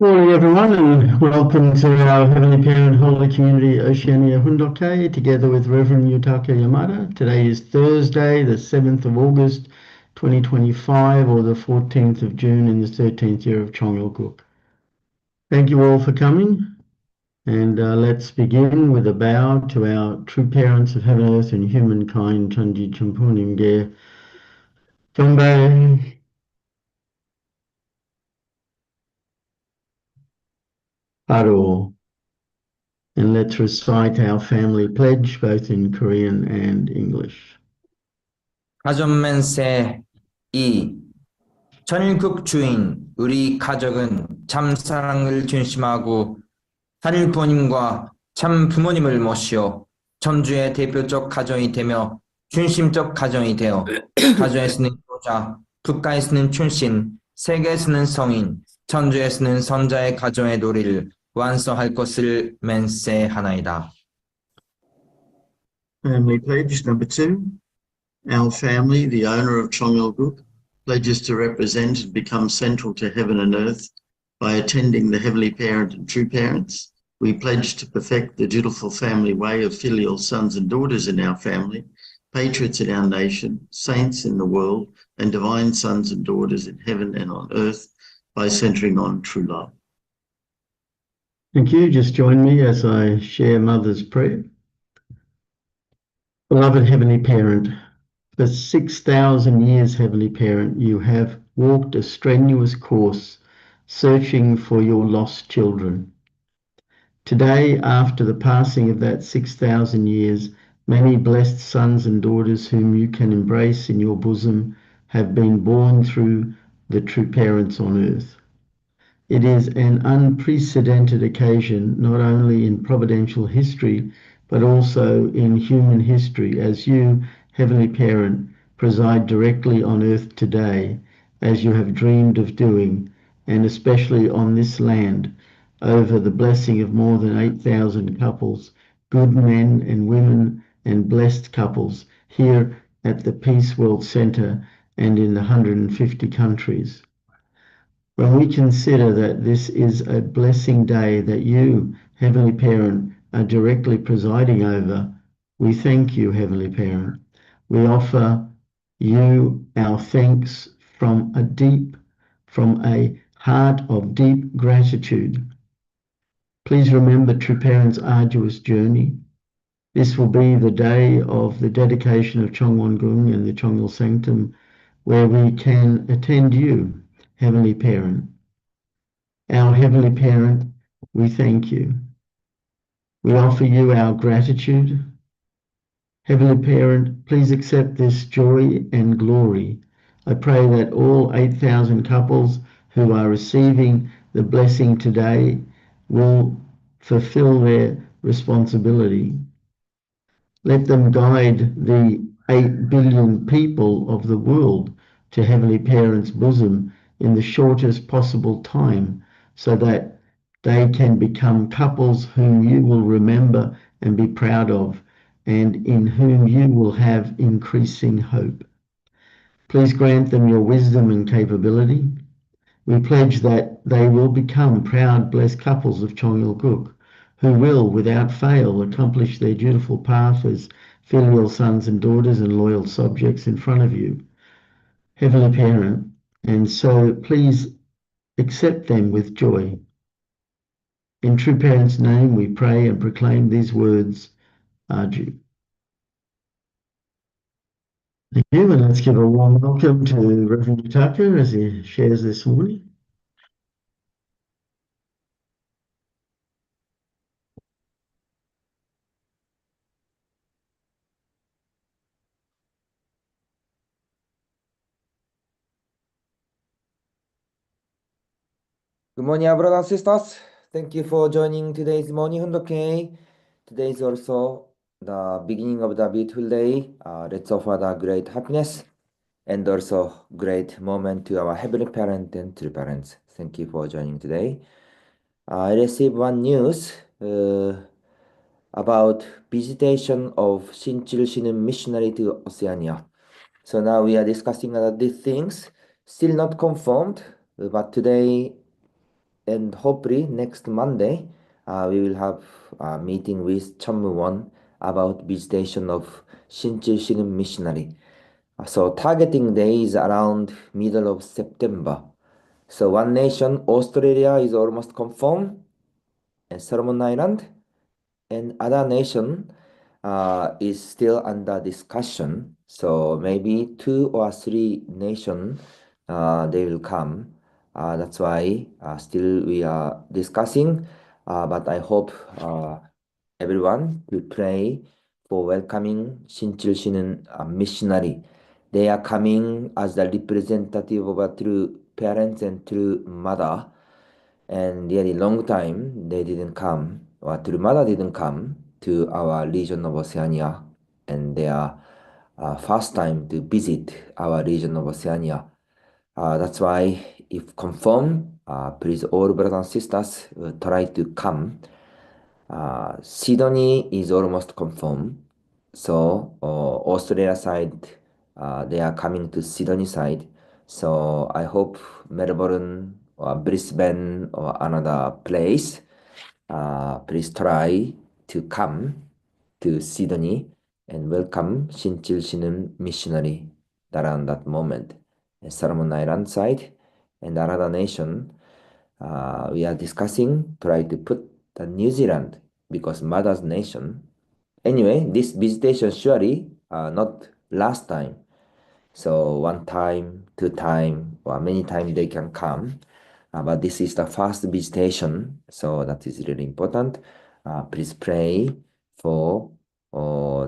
Morning, everyone, and welcome to our Heavenly Parent Holy Community Oceania Hundoke, together with Reverend Yutaka Yamada. Today is Thursday, the 7th of August, 2025, or the 14th of June in the 13th year of Chongyalguk. Thank you all for coming, and let's begin with a bow to our true parents of heaven, earth, and humankind, Chanji Champunim Ge. Chongbei. Haro. And let's recite our family pledge, both in Korean and English. 가전맨세 2. 전일국 주인 우리 가족은 참 사랑을 중심하고 하늘 부모님과 참 부모님을 모시어 천주의 대표적 가정이 되며 중심적 가정이 되어 가정에서는 교자, 국가에서는 춘신, 세계에서는 성인, 천주에서는 선자의 가정의 도리를 완성할 것을 맹세하나이다. Family pledge number 2. Our family, the owner of Chongyalguk, pledges to represent and become central to heaven and earth by attending the Heavenly Parent and True Parents. We pledge to perfect the dutiful family way of filial sons and daughters in our family, patriots in our nation, saints in the world, and divine sons and daughters in heaven and on earth by centering on true love. Thank you. Just join me as I share Mother's prayer. Beloved Heavenly Parent, for 6,000 years, Heavenly Parent, you have walked a strenuous course searching for your lost children. Today, after the passing of that 6,000 years, many blessed sons and daughters whom you can embrace in your bosom have been born through the true parents on earth. It is an unprecedented occasion, not only in providential history, but also in human history, as you, Heavenly Parent, preside directly on earth today, as you have dreamed of doing, and especially on this land, over the blessing of more than 8,000 couples, good men and women and blessed couples, here at the Peace World Centre and in the 150 countries. When we consider that this is a blessing day that you, Heavenly Parent, are directly presiding over, we thank you, Heavenly Parent. We offer you our thanks from a heart of deep gratitude. Please remember True Parent's arduous journey. This will be the day of the dedication of Chongwon-gung and the Chongyal Sanctum, where we can attend you, Heavenly Parent. Our Heavenly Parent, we thank you. We offer you our gratitude. Heavenly Parent, please accept this joy and glory. I pray that all 8,000 couples who are receiving the blessing today will fulfill their responsibility. Let them guide the 8 billion people of the world to Heavenly Parent's bosom in the shortest possible time, so that they can become couples whom you will remember and be proud of, and in whom you will have increasing hope. Please grant them your wisdom and capability. We pledge that they will become proud, blessed couples of Chongyalguk, who will, without fail, accomplish their dutiful path as filial sons and daughters and loyal subjects in front of you, Heavenly Parent, and so please accept them with joy. In True Parent's name we pray and proclaim these words, Aju. Thank you, and let's give a warm welcome to Reverend Yutaka as he shares this morning. Good morning, brothers and sisters. Thank you for joining today's morning Hundoke. Today is also the beginning of the beautiful day. Let's offer the great happiness and also great moment to our Heavenly Parent and True Parents. Thank you for joining today. I received one news about visitation of Shinchil Shinin missionary to Oceania. So now we are discussing these things, still not confirmed, but today and hopefully next Monday, we will have a meeting with Chonmu-won about visitation of Shinchul Shinun Missionary. So targeting day is around middle of September. So one nation, Australia, is almost confirmed, and Solomon Island, and other nation is still under discussion. So maybe 2 or 3 nations they will come. That's why still we are discussing. But I hope everyone will pray for welcoming Shinchul Shinin missionary. They are coming as the representative of a true parents and true mother. And really long time they didn't come, or true mother didn't come to our region of Oceania, and they are first time to visit our region of Oceania. That's why, if confirmed, please all brothers and sisters try to come. Sydney is almost confirmed. So Australia side, they are coming to Sydney side. So I hope Melbourne or Brisbane or another place, please try to come to Sydney and welcome Shinchil Shinun missionary around that moment. And Solomon Island side and another nation, we are discussing try to put the New Zealand because mother's nation. Anyway, this visitation surely not last time. So one time, 2 time, or many times they can come. But this is the first visitation, so that is really important. Please pray for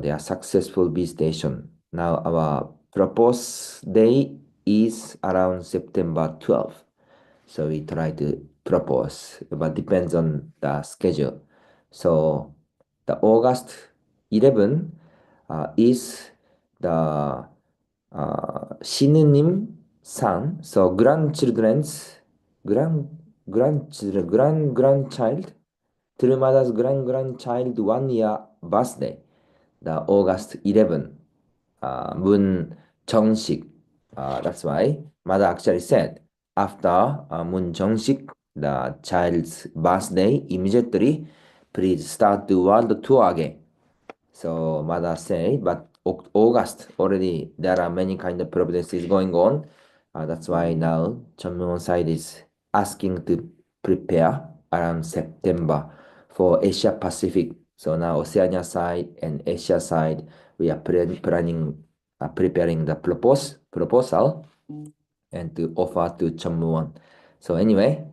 their successful visitation. Now our proposed day is around September 12th. So we try to propose, but depends on the schedule. So the August 11 is the 신우님 son, so grandchild, Trumada's grandchild 1 year birthday, the August 11, Moon Jongshik. That's why mother actually said, after Moon Jongshik, the child's birthday, immediately, please start the world tour again. So mother say, but August already there are many kind of providences going on. That's why now Chonmyon side is asking to prepare around September for Asia Pacific. So now Oceania side and Asia side, we are planning, preparing the proposal and to offer to Chonmyon. So anyway,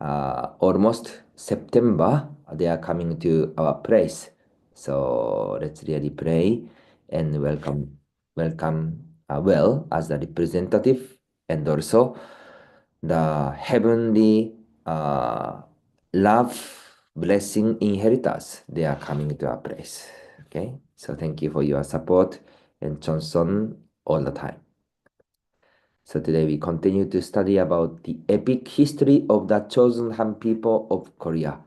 almost September, they are coming to our place. So let's really pray and welcome well as the representative, and also the heavenly love, blessing, inheritors. They are coming to our place. Okay, so thank you for your support and Johnson all the time. So today we continue to study about the epic history of the chosen Han people of Korea.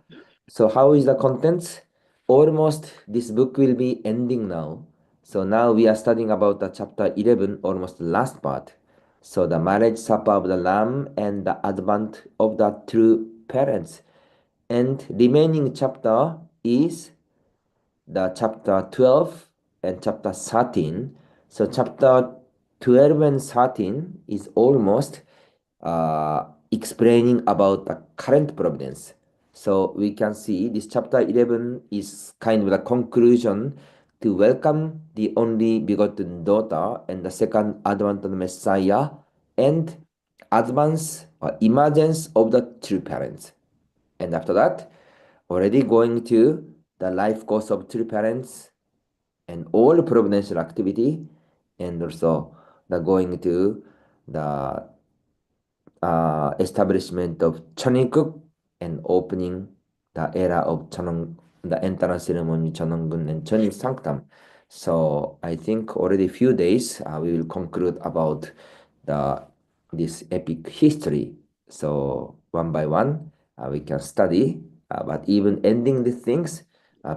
So how is the contents? Almost this book will be ending now. So now we are studying about the chapter 11, almost the last part. So the marriage supper of the Lamb and the advent of the true parents. And remaining chapter is the chapter 12 and chapter 13. So chapter 12 and 13 is almost explaining about the current providence. So we can see this chapter 11 is kind of the conclusion to welcome the only begotten daughter and the second advent of the Messiah and advance or emergence of the true parents. And after that, already going to the life course of true parents and all providential activity, and also the going to the establishment of Cheongguk and opening the era of Cheonong, the entrance ceremony Cheononggun and Cheonil Sanctum. So I think already few days we will conclude about this epic history. So one by one we can study, but even ending these things,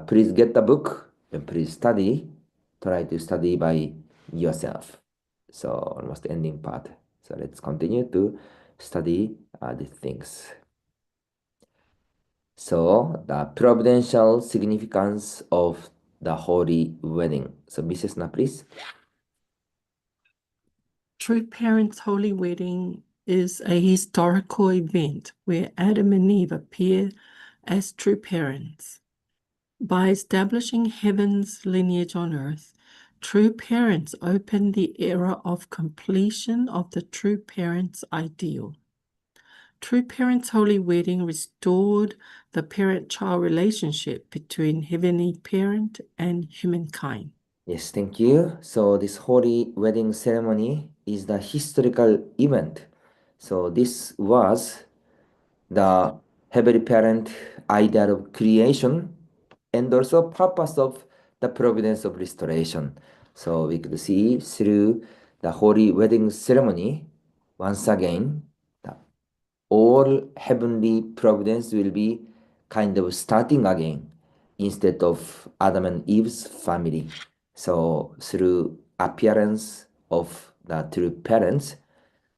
please get the book and please study. Try to study by yourself. So almost ending part. So let's continue to study these things. So the providential significance of the holy wedding. So Mrs. Na, please. True Parents' Holy Wedding is a historical event where Adam and Eve appear as true parents. By establishing heaven's lineage on earth, true parents opened the era of completion of the true parents' ideal. True Parents' Holy Wedding restored the parent-child relationship between Heavenly Parent and humankind. Yes, thank you. So this holy wedding ceremony is the historical event. So this was the heavenly parent idea of creation and also purpose of the providence of restoration. So we could see through the holy wedding ceremony, once again, the all heavenly providence will be kind of starting again instead of Adam and Eve's family. So through appearance of the true parents,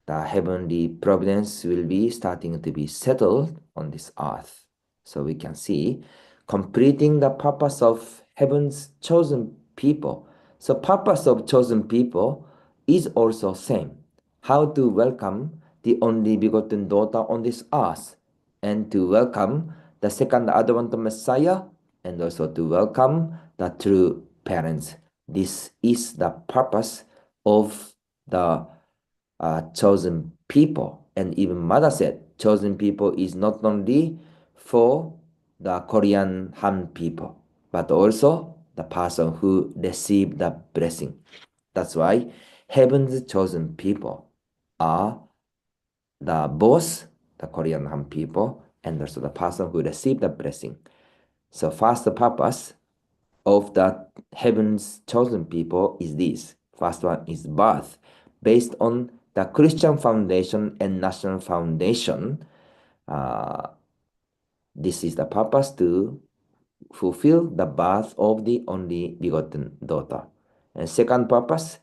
the heavenly providence will be starting to be settled on this earth. So we can see completing the purpose of heaven's chosen people. So purpose of chosen people is also same. How to welcome the only begotten daughter on this earth and to welcome the second advent of Messiah and also to welcome the true parents. This is the purpose of the chosen people. And even Mother said, chosen people is not only for the Korean Han people, but also the person who received the blessing. That's why heaven's chosen people are the both the Korean Han people and also the person who received the blessing. So first purpose of the heaven's chosen people is this. First one is birth. Based on the Christian foundation and national foundation, this is the purpose to fulfill the birth of the only begotten daughter. And second purpose,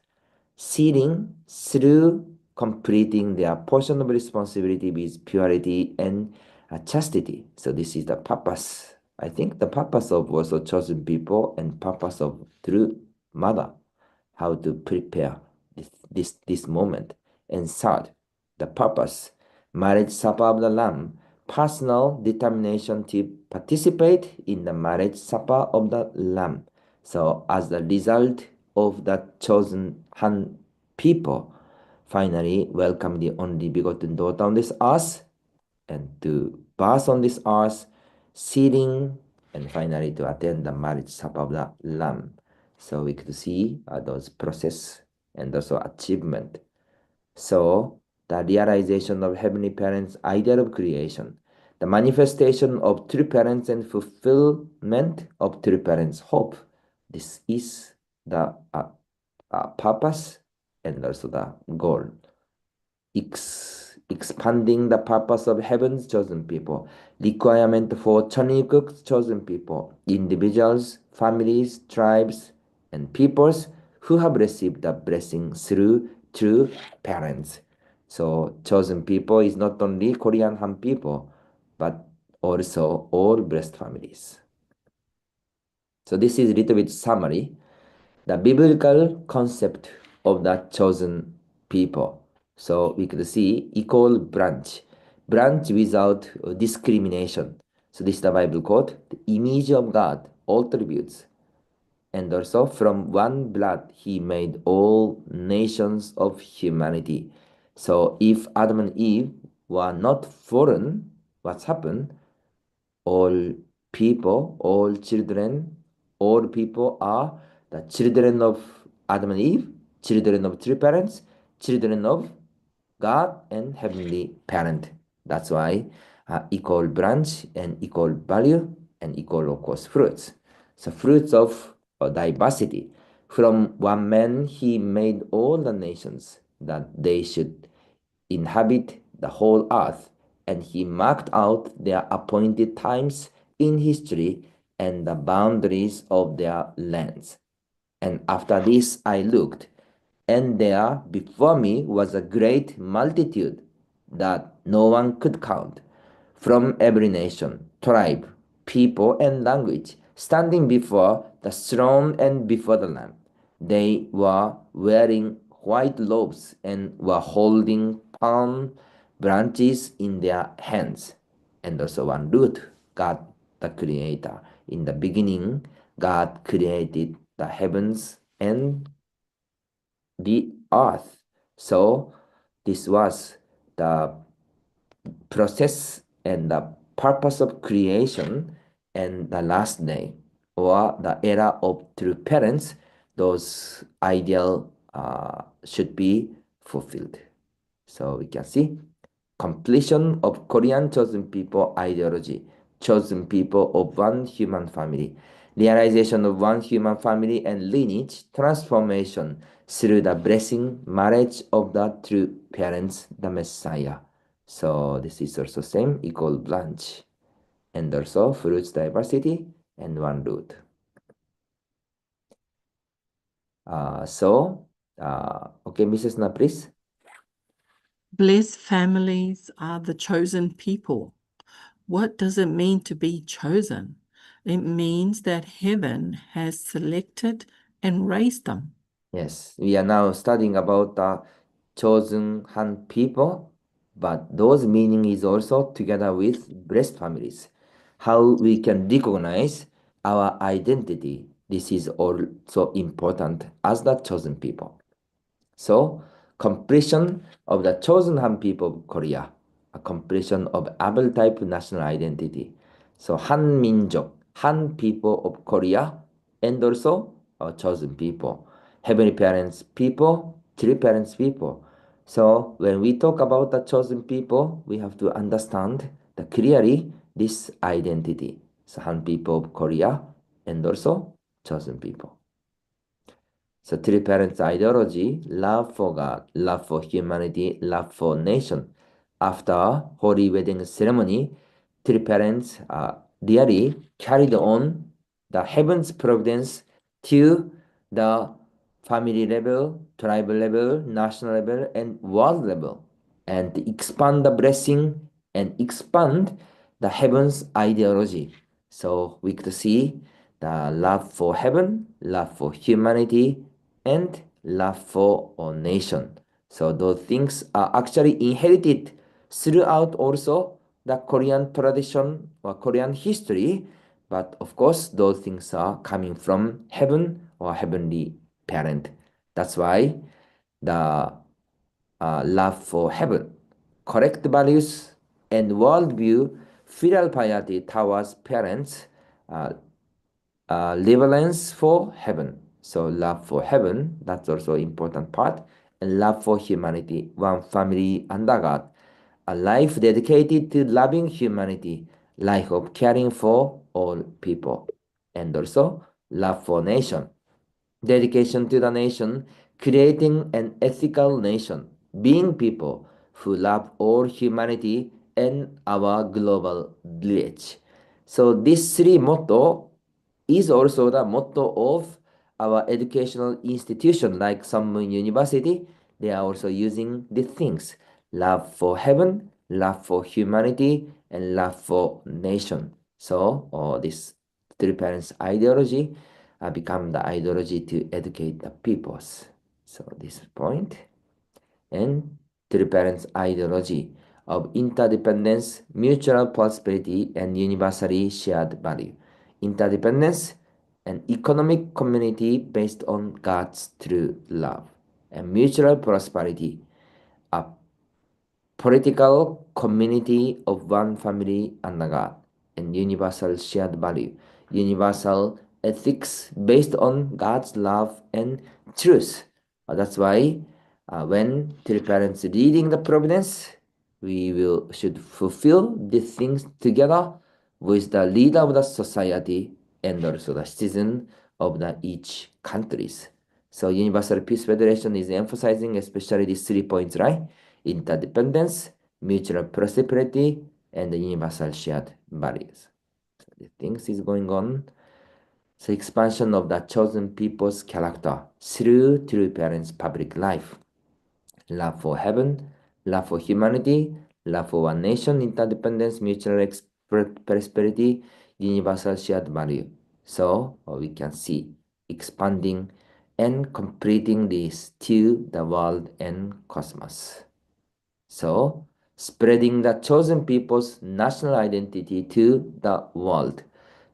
sealing through completing their portion of responsibility with purity and chastity. So this is the purpose. I think the purpose of also chosen people and purpose of true mother, how to prepare this moment. And third, the purpose, marriage supper of the Lamb, personal determination to participate in the marriage supper of the Lamb. So as the result of the chosen Han people, finally welcome the only begotten daughter on this earth and to pass on this earth, sealing, and finally to attend the marriage supper of the Lamb. So we could see those process and also achievement. So the realization of Heavenly Parents' ideal of creation, the manifestation of true parents and fulfillment of true parents' hope. This is the purpose and also the goal. Expanding the purpose of heaven's chosen people, requirement for Chonikuk's chosen people, individuals, families, tribes, and peoples who have received the blessing through true parents. So chosen people is not only Korean Han people, but also all blessed families. So this is a little bit summary, the biblical concept of the chosen people. So we could see equal branch without discrimination. So this is the Bible quote, the image of God, all tributes. And also from one blood he made all nations of humanity. So if Adam and Eve were not fallen, what's happened? All people, all children, all people are the children of Adam and Eve, children of true parents, children of God and heavenly parent. That's why equal branch and equal value and equal, of course, fruits. So fruits of diversity. From one man he made all the nations that they should inhabit the whole earth, and he marked out their appointed times in history and the boundaries of their lands. And after this I looked, and there before me was a great multitude that no one could count, from every nation, tribe, people, and language, standing before the throne and before the Lamb. They were wearing white robes and were holding palm branches in their hands. And also one root, God the Creator. In the beginning, God created the heavens and the earth. So this was the process and the purpose of creation and the last day, or the era of true parents. Those ideal should be fulfilled. So we can see completion of Korean chosen people ideology, chosen people of one human family, realization of one human family and lineage, transformation through the blessing marriage of the true parents, the Messiah. So this is also same equal branch, and also fruits diversity and one root. Okay, Mrs. Na, please. Blessed families are the chosen people. What does it mean to be chosen? It means that heaven has selected and raised them. Yes, we are now studying about the chosen Han people, but those meaning is also together with blessed families. How we can recognize our identity. This is also important as the chosen people. So, completion of the chosen Han people of Korea, a completion of Abel type national identity. So, Han 민족, Han people of Korea, and also our chosen people, heavenly parents people, true parents people. So, when we talk about the chosen people, we have to understand clearly this identity. So, Han people of Korea, and also chosen people. So true parents ideology, love for God, love for humanity, love for nation. After holy wedding ceremony, true parents really carried on the heaven's providence to the family level, tribal level, national level, and world level, and expand the blessing and expand the heaven's ideology. So we could see the love for heaven, love for humanity, and love for a nation. So those things are actually inherited throughout also the Korean tradition or Korean history, but of course those things are coming from heaven or heavenly parent. That's why the love for heaven, correct values and worldview, filial piety towards parents, reverence for heaven. So love for heaven, that's also important part, and love for humanity, one family under God, a life dedicated to loving humanity, life of caring for all people, and also love for nation, dedication to the nation, creating an ethical nation, being people who love all humanity and our global village. So these three motto is also the motto of our educational institution like some university. They are also using these things: love for heaven, love for humanity, and love for nation. So this three parents ideology become the ideology to educate the peoples. So this point. And three parents ideology of interdependence, mutual prosperity, and universally shared value. Interdependence, an economic community based on God's true love. And mutual prosperity, a political community of one family under God. And universal shared value, universal ethics based on God's love and truth. That's why when three parents reading the providence, we should fulfill these things together with the leader of the society and also the citizen of the each countries. So Universal Peace Federation is emphasizing especially these 3 points, right? Interdependence, mutual prosperity, and the universal shared values. So the things is going on. So expansion of the chosen people's character through true parents' public life. Love for heaven, love for humanity, love for one nation, interdependence, mutual prosperity, universal shared value. So we can see expanding and completing this to the world and cosmos. So spreading the chosen people's national identity to the world.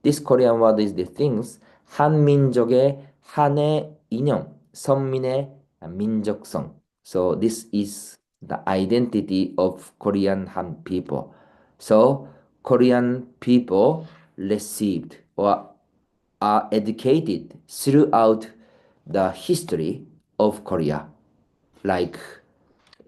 This Korean word is the things 한민족의 한의 이념, 선민의 민족성. So this is the identity of Korean Han people. So Korean people received or are educated throughout the history of Korea, like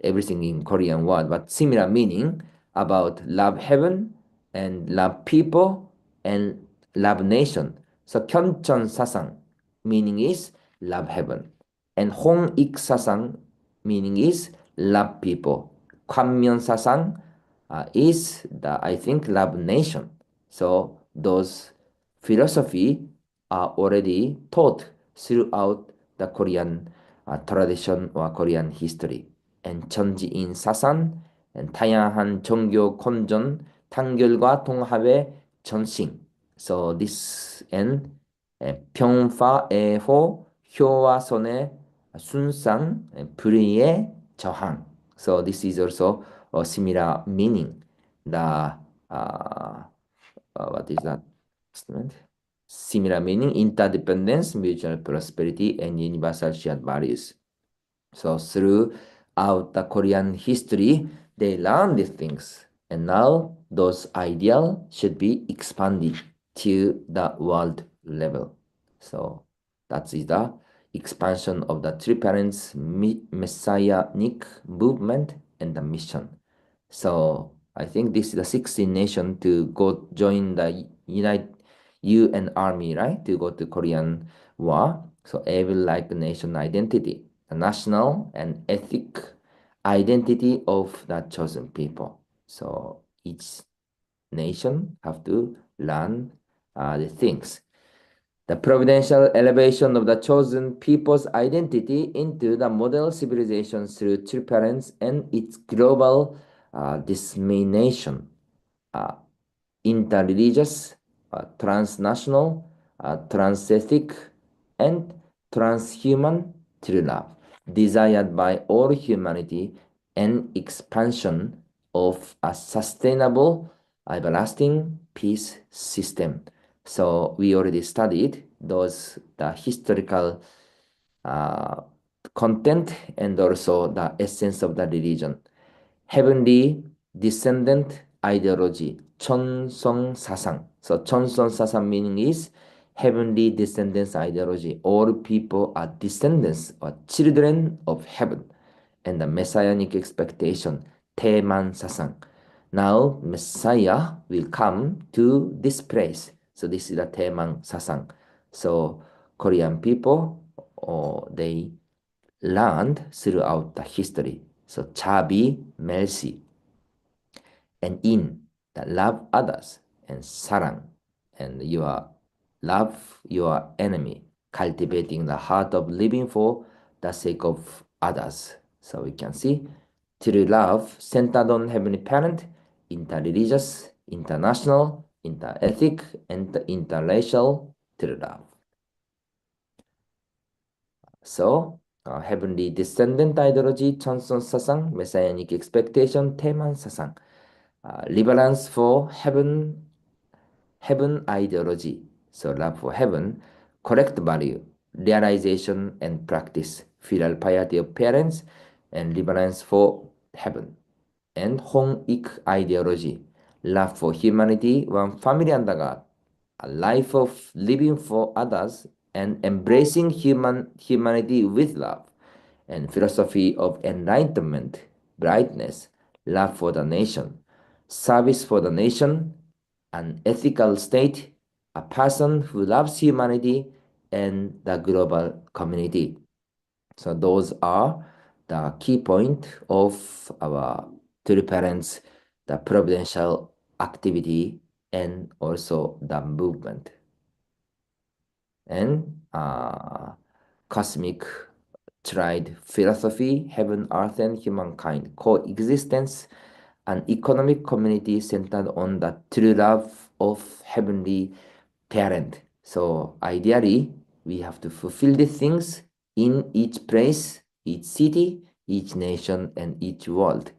everything in Korean word, but similar meaning about love heaven and love people and love nation. So 견천 사상 meaning is love heaven, and 홍익 사상 meaning is love people. 관면 사상 is the I think love nation. So those philosophy are already taught throughout the Korean tradition or Korean history. And 천지인 사상, and 다양한 종교 건전, 단결과 통합의 전신. So this and 평화애호 효화선의 순상 불의의 저항. So this is also a similar meaning. The what is that statement? Similar meaning: interdependence, mutual prosperity, and universal shared values. So throughout the Korean history, they learned these things, and now those ideals should be expanded to the world level. So that is the expansion of the Three Parents Messianic movement and the mission. So I think this is the 16 nation to go join the UN Army, right? To go to Korean War. So every like nation identity, the national and ethnic identity of the chosen people. So each nation have to learn the things. The providential elevation of the chosen people's identity into the model civilization through Three Parents and its global dissemination, interreligious, transnational, transethnic, and transhuman true love, desired by all humanity, and expansion of a sustainable, everlasting peace system. So we already studied those the historical content and also the essence of the religion. Heavenly descendant ideology, 천성 사상. So 천성 사상 meaning is heavenly descendants ideology. All people are descendants or children of heaven. And the messianic expectation, 태만 사상. Now Messiah will come to this place. So this is the 태만 사상. So Korean people, they learned throughout the history. So 자비, mercy, and in that love others, and 사랑, and your love your enemy, cultivating the heart of living for the sake of others. So we can see true love centered on Heavenly Parent, interreligious, international, interethnic, and interracial true love. So heavenly descendant ideology, 천선 사상, messianic expectation, 태만 사상, reverence for heaven ideology, so love for heaven, correct value, realization and practice, filial piety of parents, and reverence for heaven, and 홍익 ideology, love for humanity, one family under God, a life of living for others and embracing humanity with love, and philosophy of enlightenment, brightness, love for the nation, service for the nation, an ethical state, a person who loves humanity and the global community. So those are the key point of our Three Parents, the providential activity, and also the movement. And cosmic tried philosophy, heaven, earth, and humankind, coexistence, an economic community centered on the true love of heavenly parent. So ideally, we have to fulfill these things in each place, each city, each nation, and each world.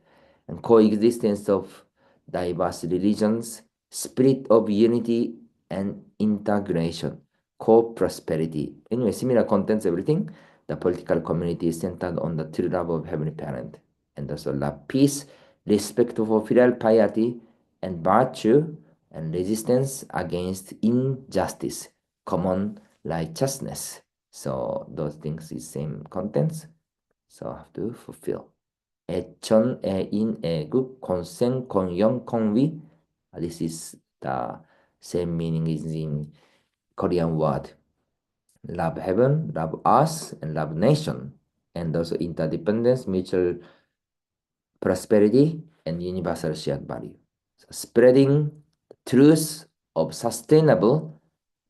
And coexistence of diverse religions, spirit of unity and integration, co-prosperity. Anyway, similar contents, everything. The political community is centered on the true love of Heavenly Parent, and also love, peace, respect for filial piety and virtue, and resistance against injustice, common righteousness. So those things is same contents. So I have to fulfill. 애천, 애인, 애국, konsen, konyon, konwi. This is the same meaning is in Korean word. Love heaven, love us, and love nation. And also interdependence, mutual prosperity, and universal shared value. So spreading truth of sustainable,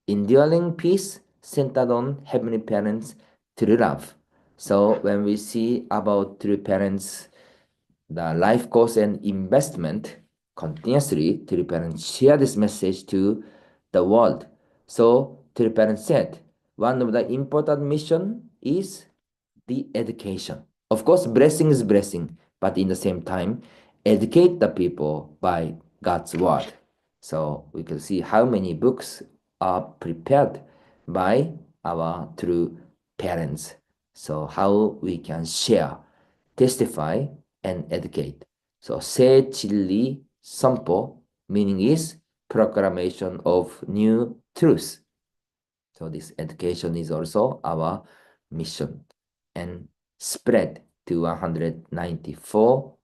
enduring peace centered on heavenly parents true love. So when we see about true parents, the life course and investment continuously, true parents share this message to the world. So true parents said, one of the important mission is the education. Of course, blessing is blessing, but in the same time, educate the people by God's word. So we can see how many books are prepared by our true parents. So how we can share, testify, and educate. So 새 진리 선포, meaning is proclamation of new truth. So this education is also our mission, and spread to 194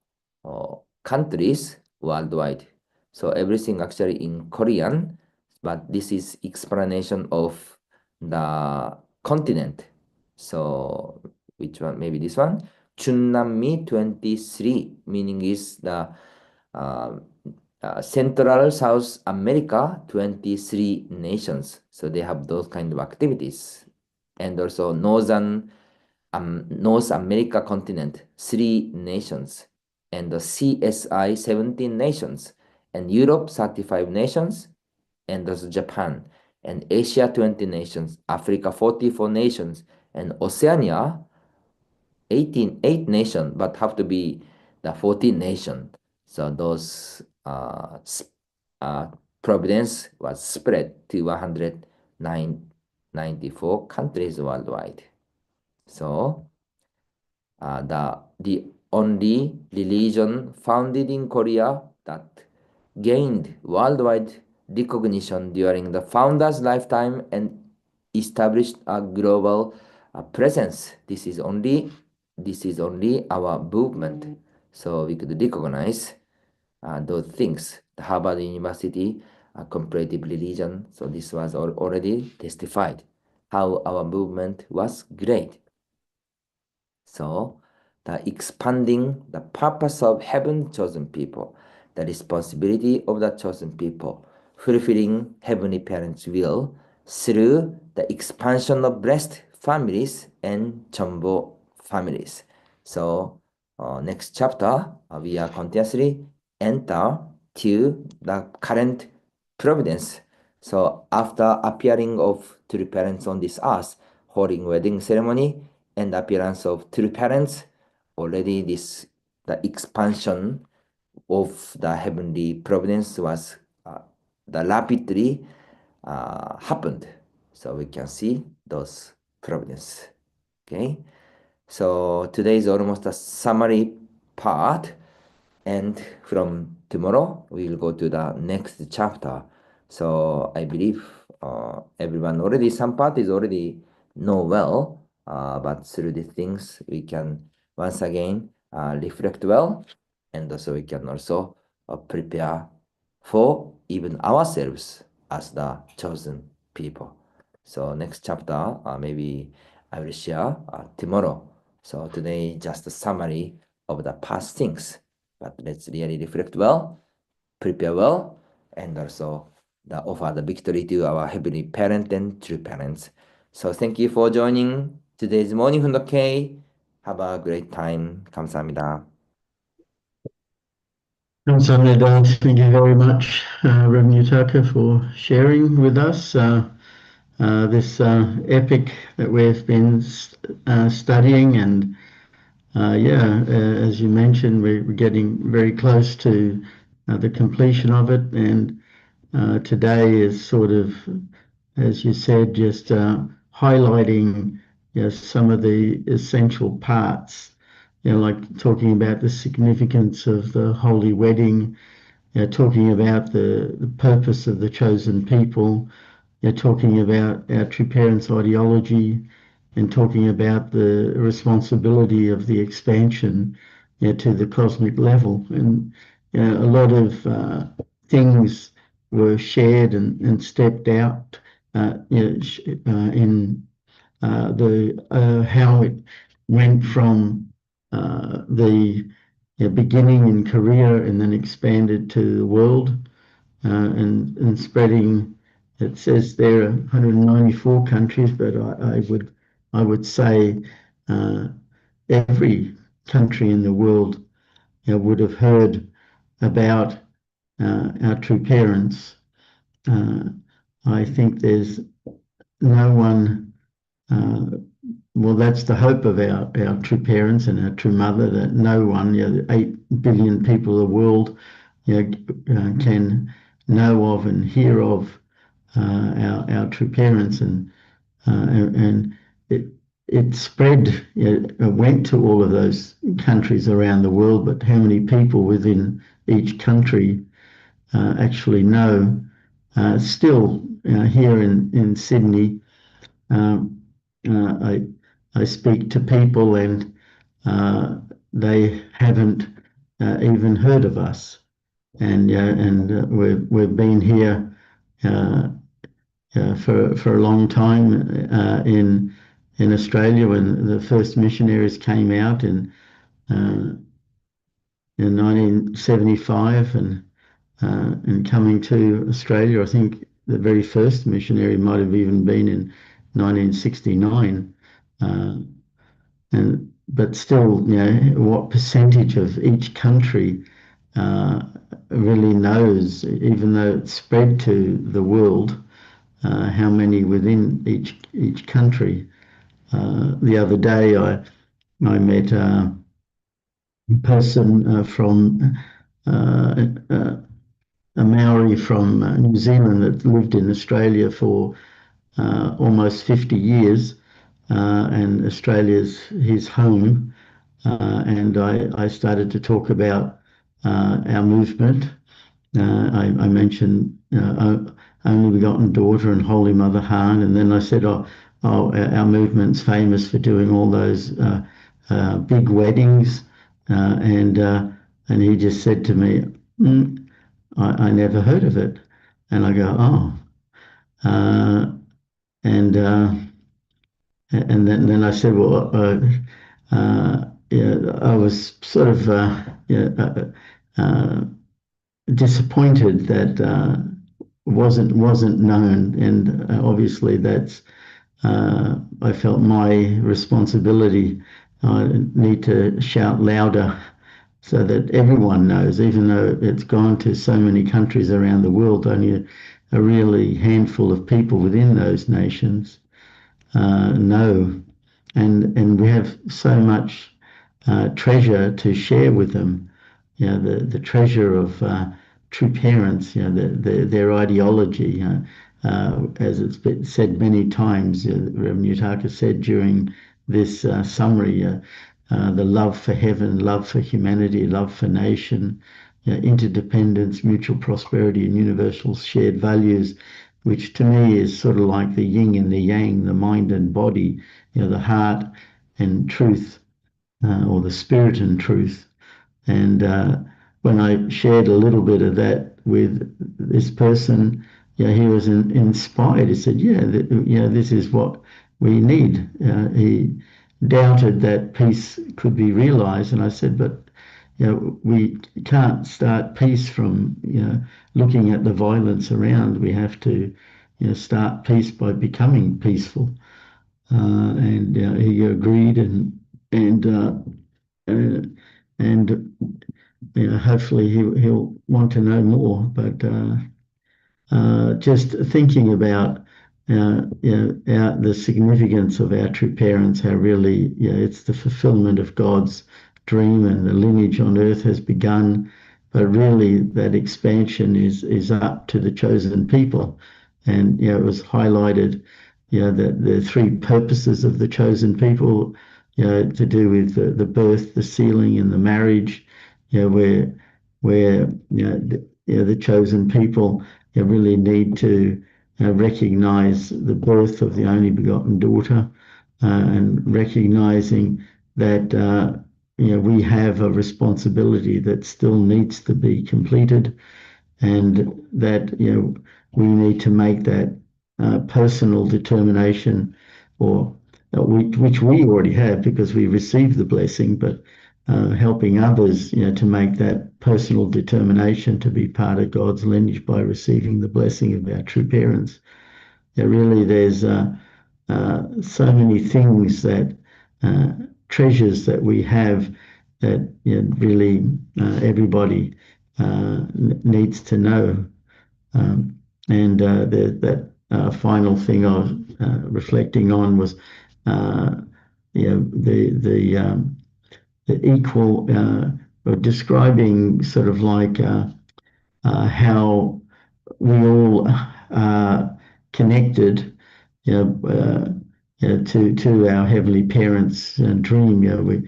countries worldwide. So everything actually in Korean, but this is explanation of the continent. So which one? Maybe this one. Chunnammi 23, meaning is the Central South America, 23 nations. So they have those kind of activities. And also North America continent, 3 nations. And the CSI, 17 nations. And Europe, 35 nations. And also Japan. And Asia, 20 nations. Africa, 44 nations. And Oceania, 8 nations, but have to be the 14 nations. So those providence was spread to 194 countries worldwide. So the only religion founded in Korea that gained worldwide recognition during the founder's lifetime and established a global presence. This is only our movement. So we could recognize those things. The Harvard University comparative religion. So this was already testified how our movement was great. So the expanding the purpose of heaven chosen people, the responsibility of the chosen people, fulfilling Heavenly Parents' will through the expansion of blessed families and jumbo families. So next chapter, we are continuously enter to the current providence. So after appearing of true parents on this earth, holding wedding ceremony, and appearance of true parents, already the expansion of the heavenly providence was the rapidly happened. So we can see those providence. Okay. So today is almost a summary part, and from tomorrow we will go to the next chapter. So I believe everyone already, some part is already know well, but through these things we can once again reflect well, and also we can also prepare for even ourselves as the chosen people. So next chapter maybe I will share tomorrow. So today just a summary of the past things, but let's really reflect well, prepare well, and also offer the victory to our heavenly parent and true parents. So thank you for joining today's morning 훈독회. Have a great time. 감사합니다. Kamsahamnida. Thank you very much, Rev Yutaka, for sharing with us this epic that we've been studying. And yeah, as you mentioned, we're getting very close to the completion of it. And today is sort of, as you said, just highlighting, some of the essential parts, like talking about the significance of the holy wedding, talking about the purpose of the chosen people, talking about our true parents' ideology, and talking about the responsibility of the expansion, to the cosmic level. And a lot of things were shared and stepped out in the how it went from the beginning in Korea and then expanded to the world, and spreading. It says there are 194 countries, but I would say uh, every country in the world would have heard about our true parents. Uh, I think there's no one. Well, that's the hope of our true parents and our true mother, that no one, 8 billion people in the world, can know of and hear of our true parents. And it it spread, went to all of those countries around the world, but how many people within each country actually know? Still, here in Sydney, um, I speak to people and uh, they haven't even heard of us, and we've been here uh, for a long time in Australia when the first missionaries came out uh, in 1975, and coming to Australia. I think the very first missionary might have even been in 1969. Uh, and but still, what percentage of each country uh, really knows, even though it's spread to the world, how many within each country. The other day, I met a person from a Maori from New Zealand that lived in Australia for almost 50 years, and Australia's his home. And I started to talk about our movement. I mentioned Only Begotten Daughter and Holy Mother Han, and then I said, our movement's famous for doing all those big weddings, and he just said to me, I never heard of it, and I go, oh, uh, and and then I said, well, yeah, I was sort of disappointed that wasn't known, and obviously that's I felt my responsibility. I need to shout louder so that everyone knows, even though it's gone to so many countries around the world, only a really handful of people within those nations know, and we have so much treasure to share with them. The treasure of true parents. Their ideology. As it's been said many times, Rev Yutaka said during this summary, the love for heaven, love for humanity, love for nation, interdependence, mutual prosperity, and universal shared values, which to me is sort of like the yin and the yang, the mind and body, the heart and truth, or the spirit and truth. And when I shared a little bit of that with this person, he was inspired. He said, this is what we need. He doubted that peace could be realized. And I said, but we can't start peace from looking at the violence around. We have to start peace by becoming peaceful. And he agreed, and and hopefully he'll want to know more. But just thinking about the significance of our true parents, how really it's the fulfillment of God's dream, and the lineage on earth has begun, but really that expansion is up to the chosen people. And it was highlighted that the three purposes of the chosen people, to do with the birth, the sealing, and the marriage, where the chosen people really need to recognize the birth of the only begotten daughter, and recognizing that we have a responsibility that still needs to be completed, and that we need to make that personal determination, or which we already have because we received the blessing, but helping others to make that personal determination to be part of God's lineage by receiving the blessing of our true parents. Really, there's so many things that treasures that we have that really everybody needs to know. And that final thing I was reflecting on was the equal, or describing sort of like how we all are connected, to our heavenly parents' dream.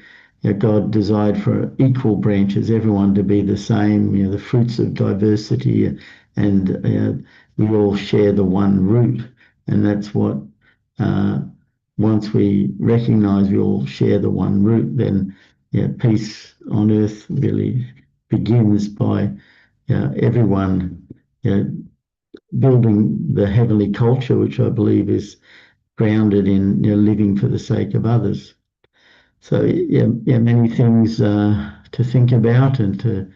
God desired for equal branches, everyone to be the same. The fruits of diversity, and we all share the one root, and that's what. Once we recognize we all share the one root, then peace on earth really begins by everyone building the heavenly culture, which I believe is grounded in living for the sake of others. So many things to think about, and to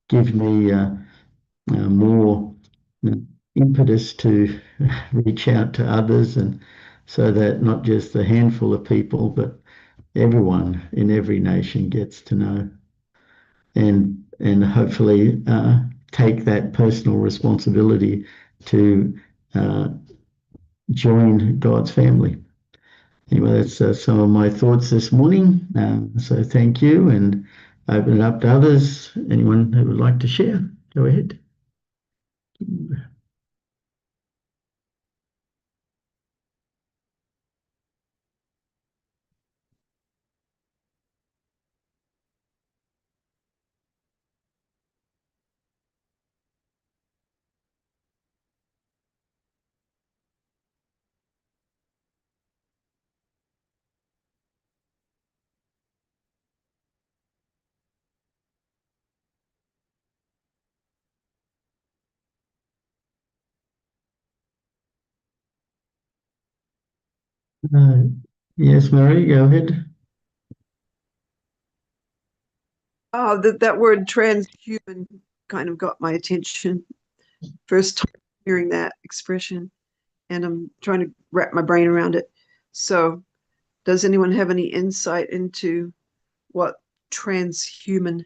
give me more impetus to reach out to others, and so that not just a handful of people, but everyone in every nation gets to know, and hopefully take that personal responsibility to join God's family. Anyway, that's some of my thoughts this morning. So thank you, and open it up to others. Anyone who would like to share, go ahead. Yes, Mary, go ahead. That word transhuman kind of got my attention. First time hearing that expression, and I'm trying to wrap my brain around it. So, does anyone have any insight into what transhuman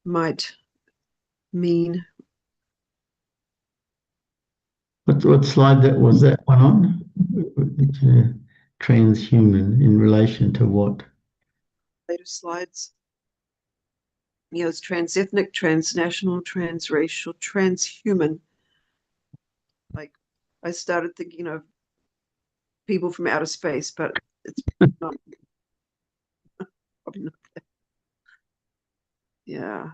might mean? What slide that was that one on? Transhuman in relation to what? Later slides. It's transethnic, transnational, transracial, transhuman. Like, I started thinking of people from outer space, but it's not. Probably not that. Yeah.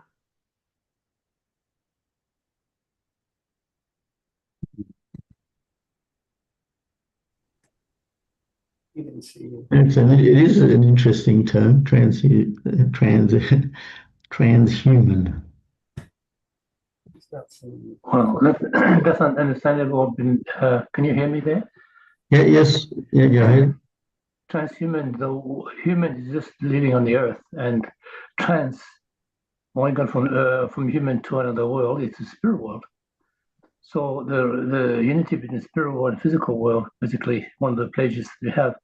It is an interesting term, transhuman. Well, that's understandable. Can you hear me there? Yeah, yes, yeah, go ahead. Transhuman, the human is just living on the earth, and trans, when gone from human to another world, it's a spirit world. So the unity between the spirit world and physical world, basically one of the pledges we have.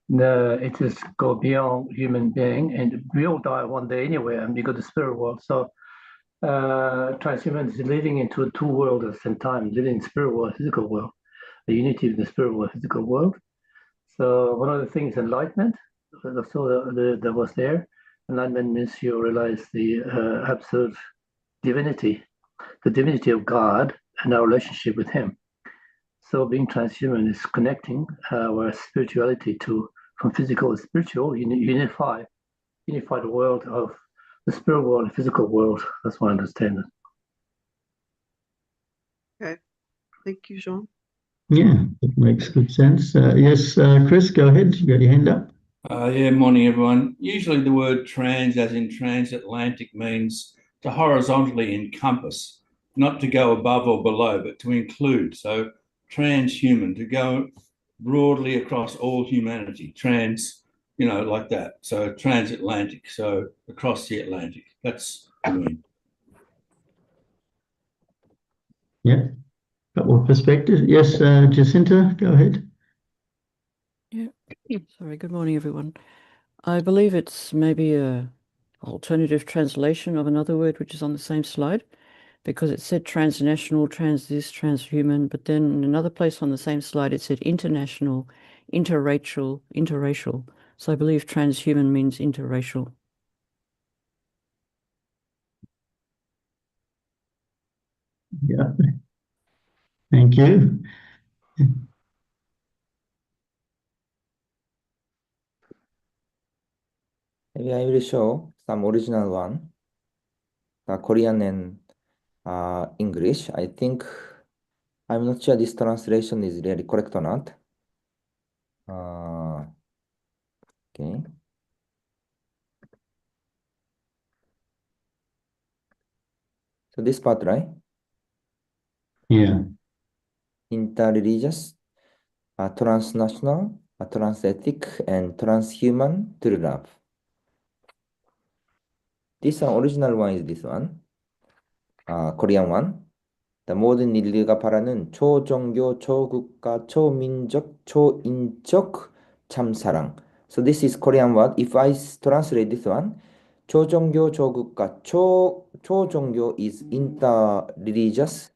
it just go beyond human being, and we all die one day anyway, and we go to the spirit world. So transhuman is living into two worlds at the same time, living in the spirit world, physical world, the unity of the spirit world, physical world. So one of the things, enlightenment, so that was there. Enlightenment means you realize the absolute divinity, the divinity of God, and our relationship with Him. So being transhuman is connecting our spirituality to from physical to spiritual, unify the world of the spirit world and physical world. That's what I understand it. Okay. Thank you, Jean. Yeah, that makes good sense. Yes, Chris, go ahead. You got your hand up. Yeah, morning, everyone. Usually the word trans, as in transatlantic, means to horizontally encompass, not to go above or below, but to include. So transhuman, to go broadly across all humanity, trans, like that. So transatlantic, so across the Atlantic. That's what I mean. Yeah, couple of perspectives. Yes, Jacinta, go ahead. Yeah. Sorry, good morning, everyone. I believe it's maybe a alternative translation of another word which is on the same slide, because it said transnational, trans this, transhuman, but then in another place on the same slide it said international, interracial. So I believe transhuman means interracial. Yeah. Thank you. Maybe I will show some original one, the Korean and English. I think I'm not sure this translation is really correct or not. Okay. So this part, right? Yeah. Interreligious, transnational, transethnic, and transhuman true love. This one, original one is this one. Korean one. The 모든 인류가 바라는 초종교, 초국가, 초민족, 초인적 참사랑. So this is Korean word. If I translate this one, 초종교, 초국가, 초종교 is interreligious,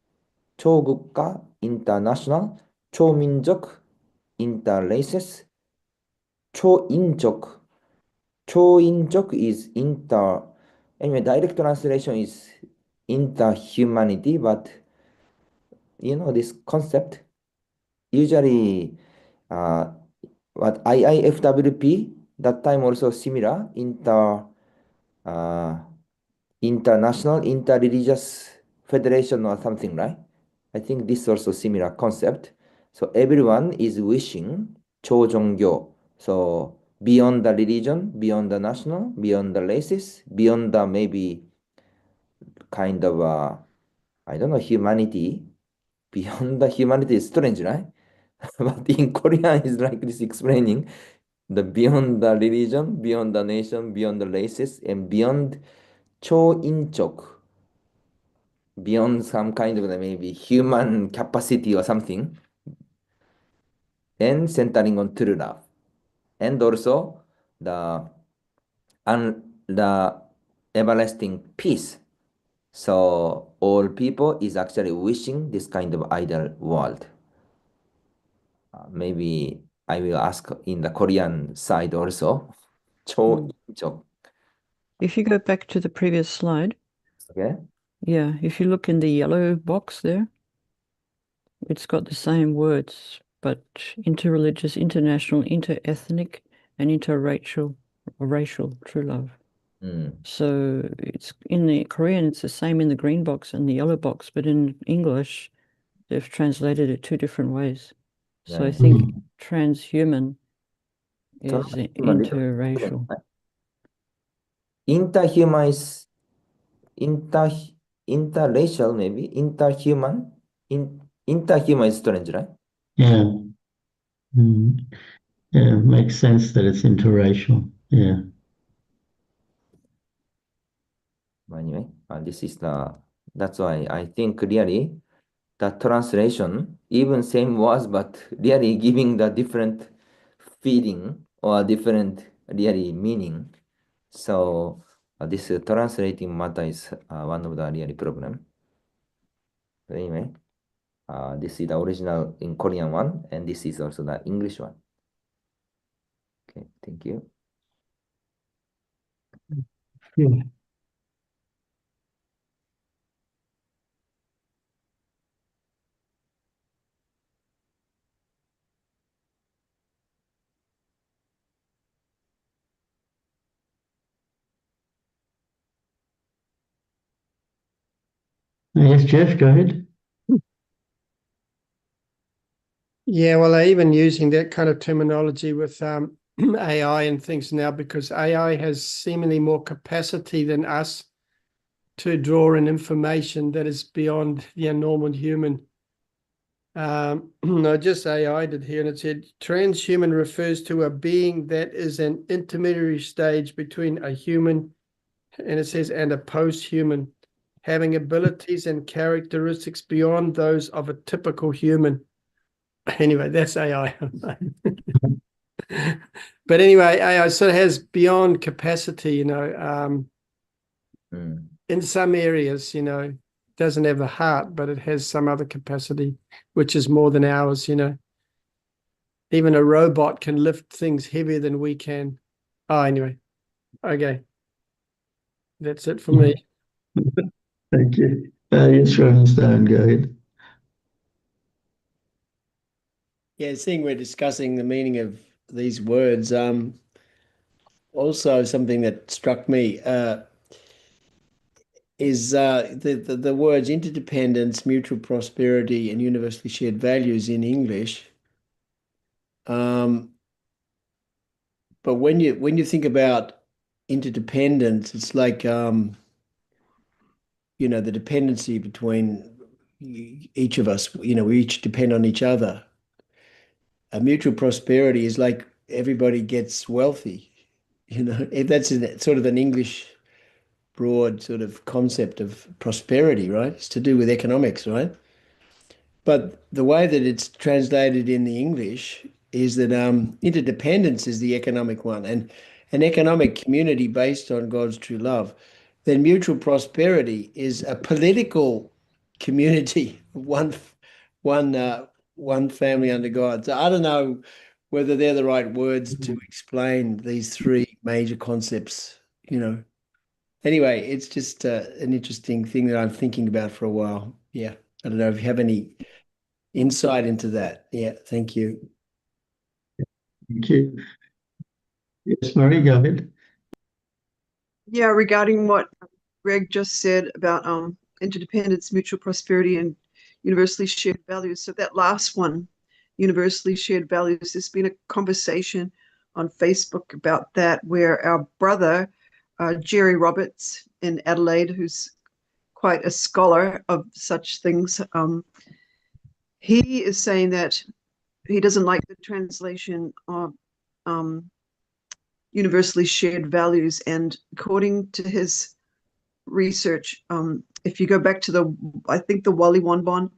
초국가, international, 초민족, interraces, 초인적 is anyway, direct translation is interhumanity, but this concept usually what IIFWP that time also similar international interreligious federation or something, right? I think this also similar concept. So everyone is wishing 초종교, so beyond the religion, beyond the national, beyond the races, beyond the maybe kind of I don't know, humanity. Beyond the humanity is strange, right? But in Korean is like this explaining the beyond the religion, beyond the nation, beyond the races, and beyond 초인적, beyond some kind of maybe human capacity or something, and centering on true love, and also the the everlasting peace. So all people is actually wishing this kind of ideal world. Maybe I will ask in the Korean side also. 초인적. If you go back to the previous slide, Okay. yeah, if you look in the yellow box there, it's got the same words, but interreligious, international, interethnic, and interracial, or racial true love. So it's in the Korean, it's the same in the green box and the yellow box, but in English, they've translated it two different ways. So I think transhuman is interracial. Interhuman is interracial, maybe interhuman. Interhuman is strange, right? Yeah. Yeah, it makes sense that it's interracial. Yeah. Anyway, that's why I think really the translation, even same words, but really giving the different feeling or different really meaning. So this translating matter is one of the really problem. But anyway, this is the original in Korean one, and this is also the English one. Okay, thank you. Yeah. Yes, Jeff, go ahead. Yeah, well, they're even using that kind of terminology with AI and things now, because AI has seemingly more capacity than us to draw in information that is beyond the normal human. I just AI'd it here, and it said transhuman refers to a being that is an intermediary stage between a human, and it says, and a post-human, having abilities and characteristics beyond those of a typical human. Anyway, that's AI. But anyway, AI sort of has beyond capacity, in some areas, doesn't have the heart, but it has some other capacity, which is more than ours, Even a robot can lift things heavier than we can. Oh, anyway. Okay. That's it for me. Thank you. Yes, Reverend Stone, go ahead. Yeah, seeing we're discussing the meaning of these words, also something that struck me is the words interdependence, mutual prosperity, and universally shared values in English. But when you think about interdependence, it's like the dependency between each of us. We each depend on each other. A mutual prosperity is like everybody gets wealthy. If that's sort of an English broad sort of concept of prosperity, right? It's to do with economics, right? But the way that it's translated in the English is that interdependence is the economic one, and an economic community based on God's true love. Then mutual prosperity is a political community, one family under God. So I don't know whether they're the right words to explain these three major concepts, Anyway, it's just an interesting thing that I'm thinking about for a while. Yeah. I don't know if you have any insight into that. Yeah. Thank you. Thank you. Yes, Marie, go ahead. Yeah, regarding what Greg just said about interdependence, mutual prosperity, and universally shared values. So that last one, universally shared values, there's been a conversation on Facebook about that, where our brother, Jerry Roberts in Adelaide, who's quite a scholar of such things, he is saying that he doesn't like the translation of universally shared values. And according to his research, if you go back to I think the Wali Wonbon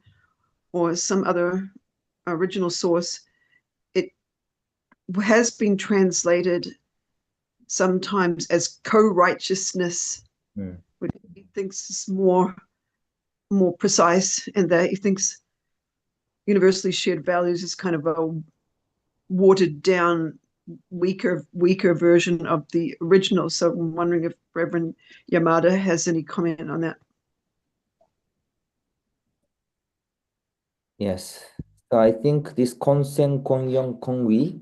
or some other original source, it has been translated sometimes as co-righteousness, which he thinks is more precise, and that he thinks universally shared values is kind of a watered down, weaker version of the original. So I'm wondering if Reverend Yamada has any comment on that. Yes. So I think this konsen, konyon, konwi,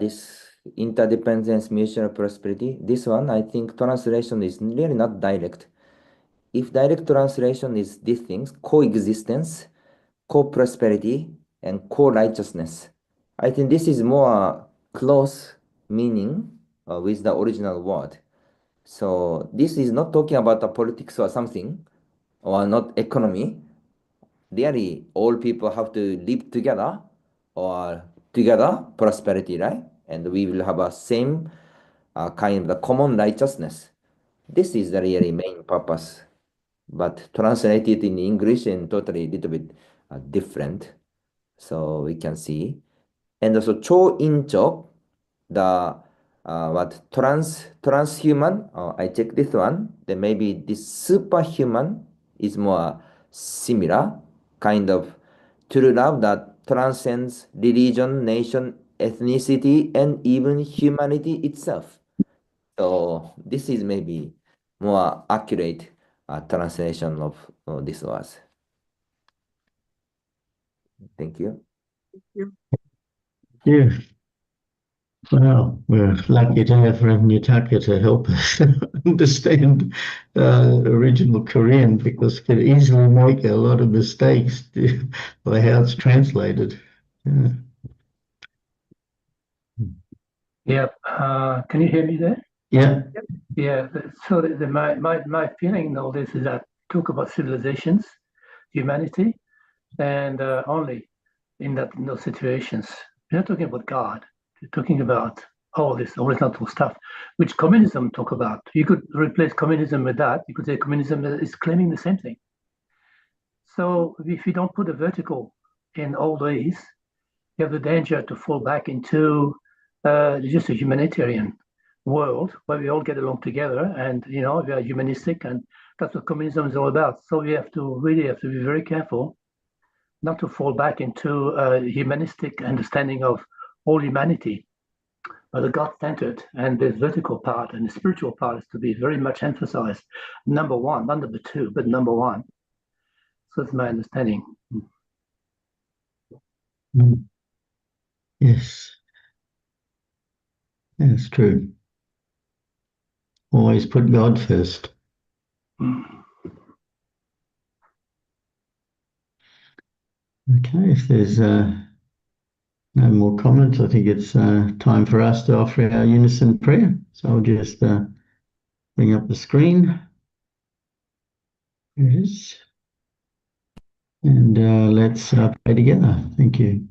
this interdependence, mutual prosperity, this one, I think translation is really not direct. If direct translation is these things, coexistence, co-prosperity, and co-righteousness, I think this is more close meaning with the original word. So this is not talking about the politics or something, or not economy. Really, all people have to live together, or together prosperity, right? And we will have a same kind of the common righteousness. This is the really main purpose, but translated in English and totally little bit different. So we can see. And also choinchok, the what transhuman. I check this one. Then maybe this superhuman is more similar kind of true love that transcends religion, nation, ethnicity, and even humanity itself. So this is maybe more accurate translation of this was. Thank you. Yeah. Well, we're lucky to have Rev Yutaka to help us understand original Korean because it could easily make a lot of mistakes by how it's translated. Yeah. Yeah. Can you hear me there? Yeah. Yeah. So my feeling in all this is that talk about civilizations, humanity, and only in those situations. We're not talking about God. We're talking about all this horizontal stuff, which communism talk about. You could replace communism with that. You could say communism is claiming the same thing. So if you don't put a vertical in all these, you have the danger to fall back into just a humanitarian world where we all get along together and we are humanistic, and that's what communism is all about. So we really have to be very careful not to fall back into a humanistic understanding of all humanity, but the God-centered and the vertical part and the spiritual part is to be very much emphasized. Number one, not number two, but number one. So that's my understanding. Mm. Yes. That's true. Always put God first. Mm. Okay, if there's no more comments, I think it's time for us to offer our unison prayer. So I'll just bring up the screen. Here it is. And let's pray together. Thank you.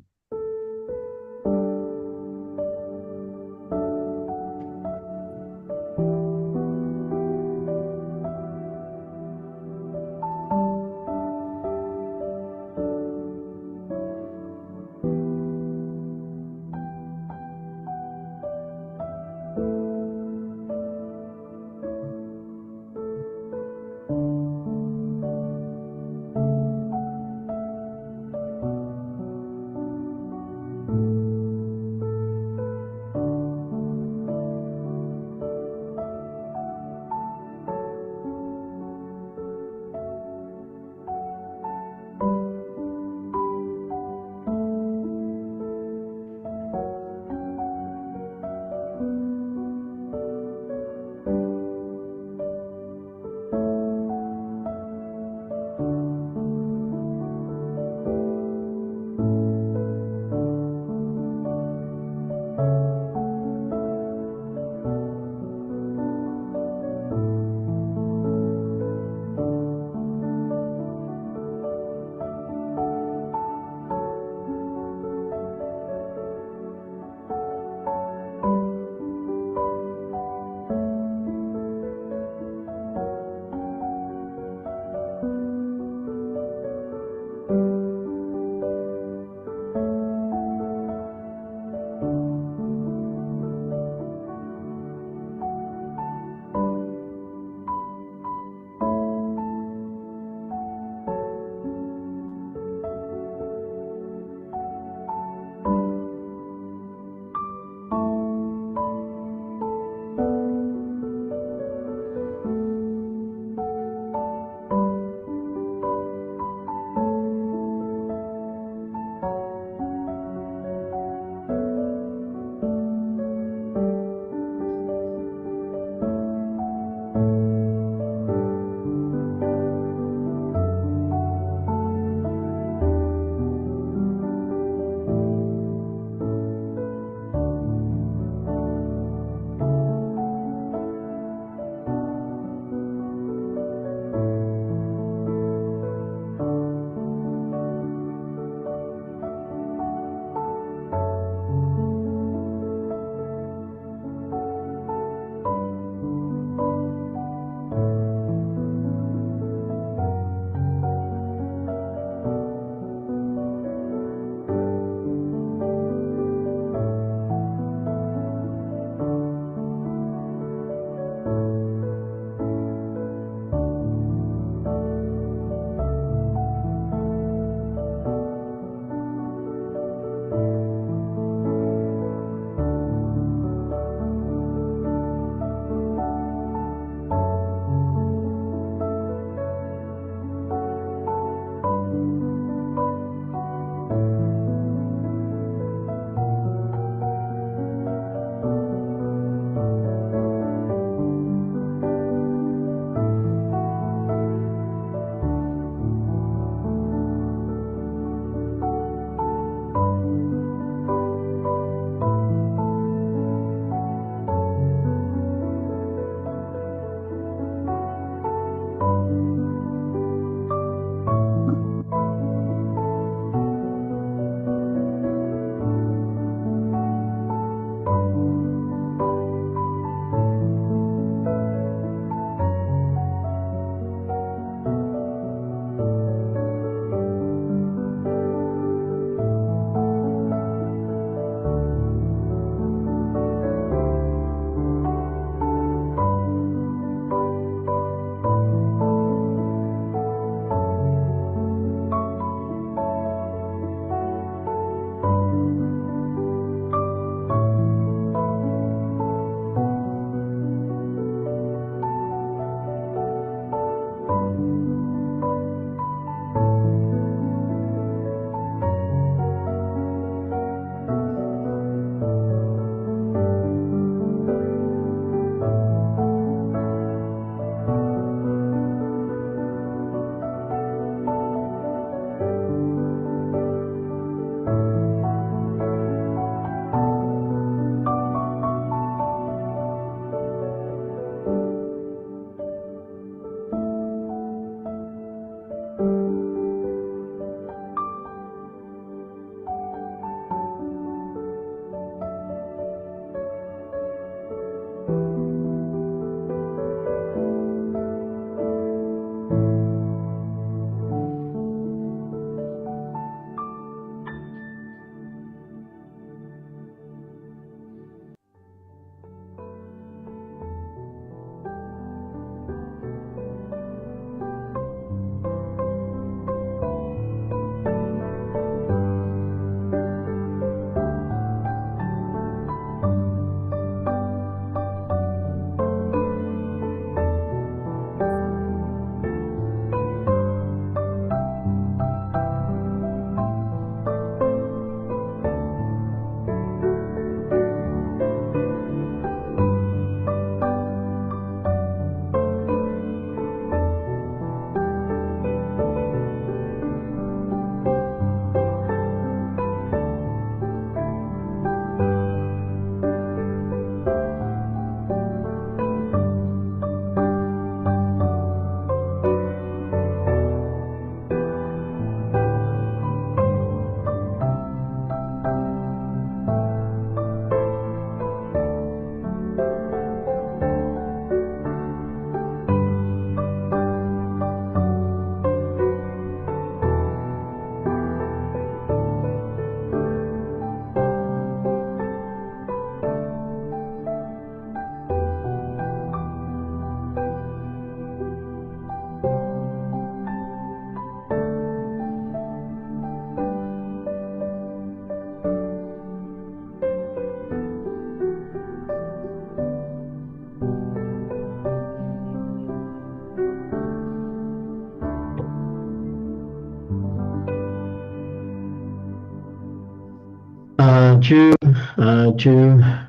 Aju,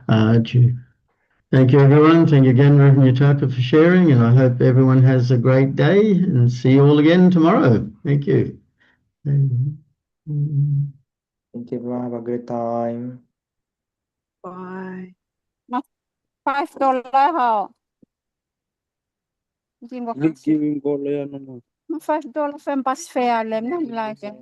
Aju. Thank you, everyone. Thank you again, Rev Yutaka, for sharing, and I hope everyone has a great day and see you all again tomorrow. Thank you. Thank you, everyone. Have a great time. Bye. $5 ho. Hindi mo kasi. $5 ang bus fare, alam na lagi.